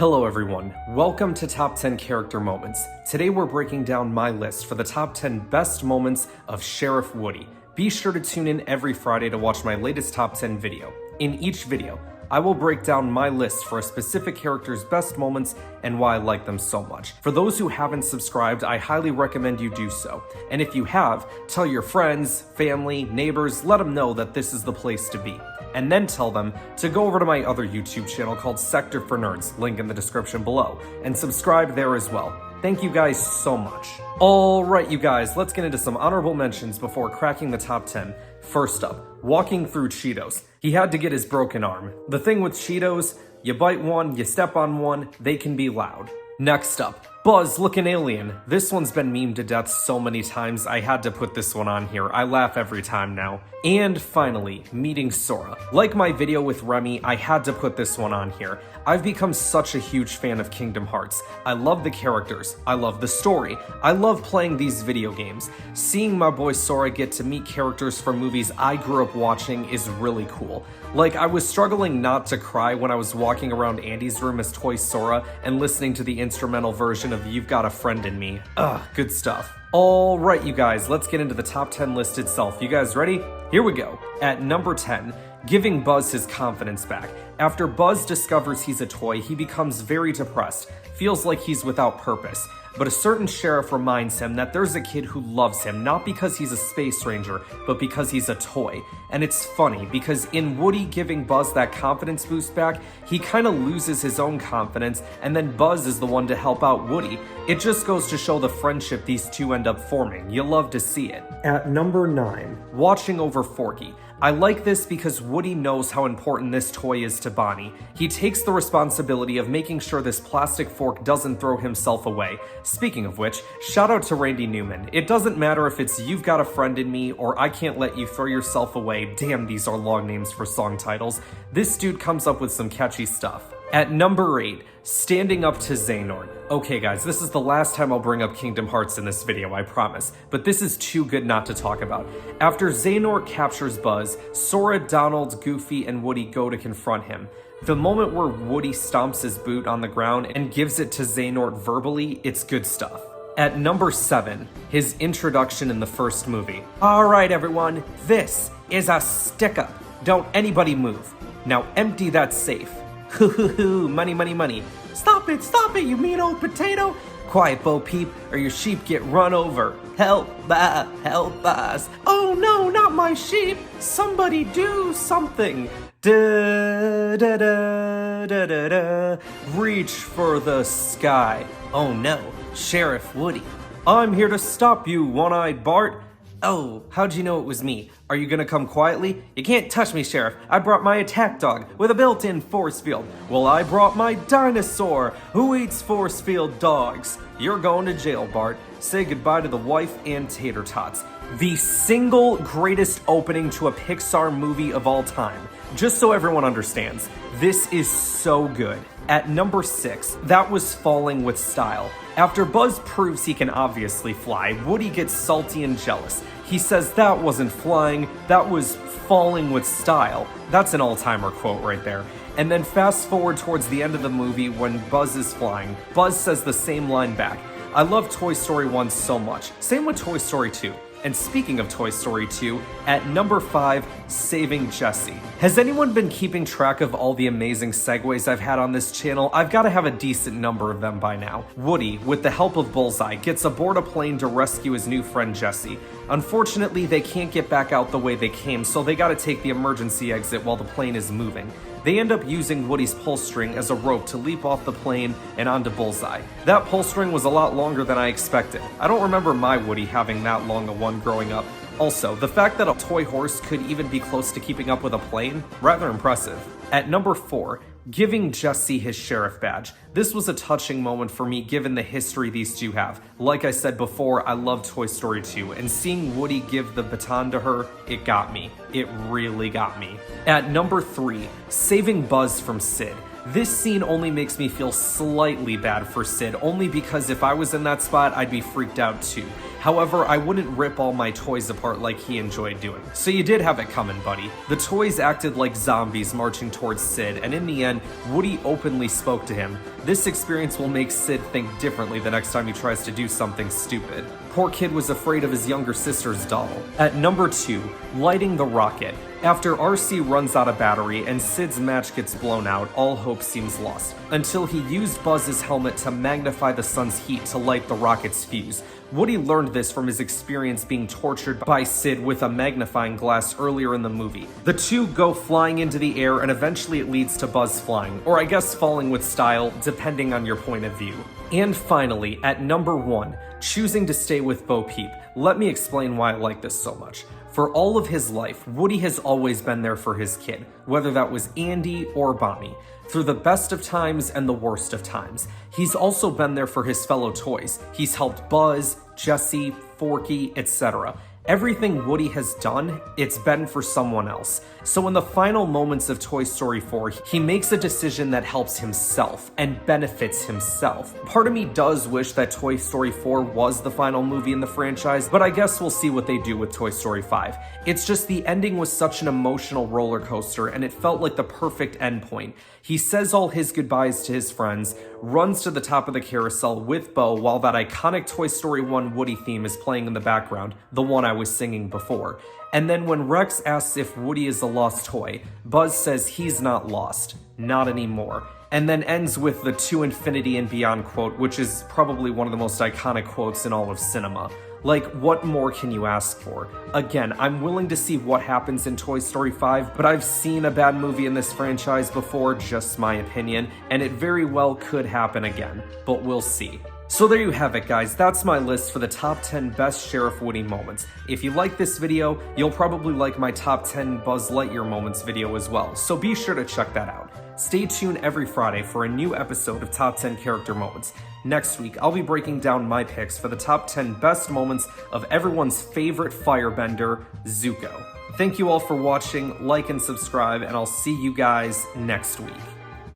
Hello everyone, welcome to Top 10 Character Moments. Today we're breaking down my list for the top 10 best moments of Sheriff Woody. Be sure to tune in every Friday to watch my latest top 10 video. In each video, I will break down my list for a specific character's best moments and why I like them so much. For those who haven't subscribed, I highly recommend you do so. And if you have, tell your friends, family, neighbors, let them know that this is the place to be. And then tell them to go over to my other YouTube channel called Sector for Nerds, link in the description below, and subscribe there as well. Thank you guys so much. Alright you guys, let's get into some honorable mentions before cracking the top 10. First up, walking through Cheetos. He had to get his broken arm. The thing with Cheetos, you bite one, you step on one, they can be loud. Next up, Buzz looking alien. This one's been memed to death so many times, I had to put this one on here. I laugh every time now. And finally, meeting Sora. Like my video with Remy, I had to put this one on here. I've become such a huge fan of Kingdom Hearts. I love the characters, I love the story, I love playing these video games. Seeing my boy Sora get to meet characters from movies I grew up watching is really cool. Like, I was struggling not to cry when I was walking around Andy's room as Toy Sora and listening to the instrumental version of You've Got a Friend in Me. Ugh, good stuff. Alright you guys, let's get into the top 10 list itself. You guys ready? Here we go. At number 10, giving Buzz his confidence back. After Buzz discovers he's a toy, he becomes very depressed, feels like he's without purpose. But a certain sheriff reminds him that there's a kid who loves him, not because he's a space ranger, but because he's a toy. And it's funny, because in Woody giving Buzz that confidence boost back, he kind of loses his own confidence, and then Buzz is the one to help out Woody. It just goes to show the friendship these two end up forming. You love to see it. At number 9, watching over Forky. I like this because Woody knows how important this toy is to Bonnie. He takes the responsibility of making sure this plastic fork doesn't throw himself away. Speaking of which, shout out to Randy Newman. It doesn't matter if it's You've Got a Friend in Me or I Can't Let You Throw Yourself Away. Damn, these are long names for song titles. This dude comes up with some catchy stuff. At number 8, standing up to Xehanort. Okay guys, this is the last time I'll bring up Kingdom Hearts in this video, I promise, but this is too good not to talk about. After Xehanort captures Buzz, Sora, Donald, Goofy, and Woody go to confront him. The moment where Woody stomps his boot on the ground and gives it to Xehanort verbally, it's good stuff. At number 7, his introduction in the first movie. Alright everyone, this is a stick-up. Don't anybody move. Now empty that safe. Hoo hoo hoo, money, money, money. Stop it, you mean old potato. Quiet, Bo Peep, or your sheep get run over. Help us. Oh no, not my sheep. Somebody do something. Da da da da da da. Reach for the sky. Oh no, Sheriff Woody. I'm here to stop you, one-eyed Bart. Oh, how'd you know it was me? Are you gonna come quietly? You can't touch me, Sheriff. I brought my attack dog with a built-in force field. Well, I brought my dinosaur who eats force field dogs. You're going to jail, Bart. Say goodbye to the wife and tater tots. The single greatest opening to a Pixar movie of all time. Just so everyone understands, this is so good. At number 6, that was falling with style. After Buzz proves he can obviously fly, Woody gets salty and jealous. He says that wasn't flying, that was falling with style. That's an all-timer quote right there. And then fast forward towards the end of the movie when Buzz is flying. Buzz says the same line back. I love Toy Story 1 so much. Same with Toy Story 2. And speaking of Toy Story 2, at number 5, saving Jessie. Has anyone been keeping track of all the amazing segues I've had on this channel? I've got to have a decent number of them by now. Woody, with the help of Bullseye, gets aboard a plane to rescue his new friend Jessie. Unfortunately, they can't get back out the way they came, so they gotta take the emergency exit while the plane is moving. They end up using Woody's pull string as a rope to leap off the plane and onto Bullseye. That pull string was a lot longer than I expected. I don't remember my Woody having that long a one growing up. Also, the fact that a toy horse could even be close to keeping up with a plane, rather impressive. At number 4, giving Jessie his sheriff badge. This was a touching moment for me given the history these two have. Like I said before, I love Toy Story 2, and seeing Woody give the baton to her, it got me. It really got me. At number 3, saving Buzz from Sid. This scene only makes me feel slightly bad for Sid, only because if I was in that spot, I'd be freaked out too. However, I wouldn't rip all my toys apart like he enjoyed doing. So you did have it coming, buddy. The toys acted like zombies marching towards Sid, and in the end, Woody openly spoke to him. This experience will make Sid think differently the next time he tries to do something stupid. Poor kid was afraid of his younger sister's doll. At number 2, lighting the rocket. After RC runs out of battery and Sid's match gets blown out, all hope seems lost, until he used Buzz's helmet to magnify the sun's heat to light the rocket's fuse. Woody learned this from his experience being tortured by Sid with a magnifying glass earlier in the movie. The two go flying into the air and eventually it leads to Buzz flying, or I guess falling with style, depending on your point of view. And finally, at number 1, choosing to stay with Bo Peep. Let me explain why I like this so much. For all of his life, Woody has always been there for his kid, whether that was Andy or Bonnie. Through the best of times and the worst of times. He's also been there for his fellow toys. He's helped Buzz, Jessie, Forky, etc. Everything Woody has done, it's been for someone else. So in the final moments of Toy Story 4, he makes a decision that helps himself and benefits himself. Part of me does wish that Toy Story 4 was the final movie in the franchise, but I guess we'll see what they do with Toy Story 5. It's just the ending was such an emotional roller coaster and it felt like the perfect endpoint. He says all his goodbyes to his friends, runs to the top of the carousel with Bo while that iconic Toy Story 1 Woody theme is playing in the background, the one I was singing before. And then when Rex asks if Woody is a lost toy, Buzz says he's not lost, not anymore. And then ends with the "To Infinity and Beyond" quote, which is probably one of the most iconic quotes in all of cinema. Like, what more can you ask for? Again, I'm willing to see what happens in Toy Story 5, but I've seen a bad movie in this franchise before, just my opinion, and it very well could happen again, but we'll see. So there you have it, guys. That's my list for the top 10 best Sheriff Woody moments. If you like this video, you'll probably like my top 10 Buzz Lightyear moments video as well, so be sure to check that out. Stay tuned every Friday for a new episode of Top 10 Character Moments. Next week, I'll be breaking down my picks for the top 10 best moments of everyone's favorite firebender, Zuko. Thank you all for watching, like and subscribe, and I'll see you guys next week.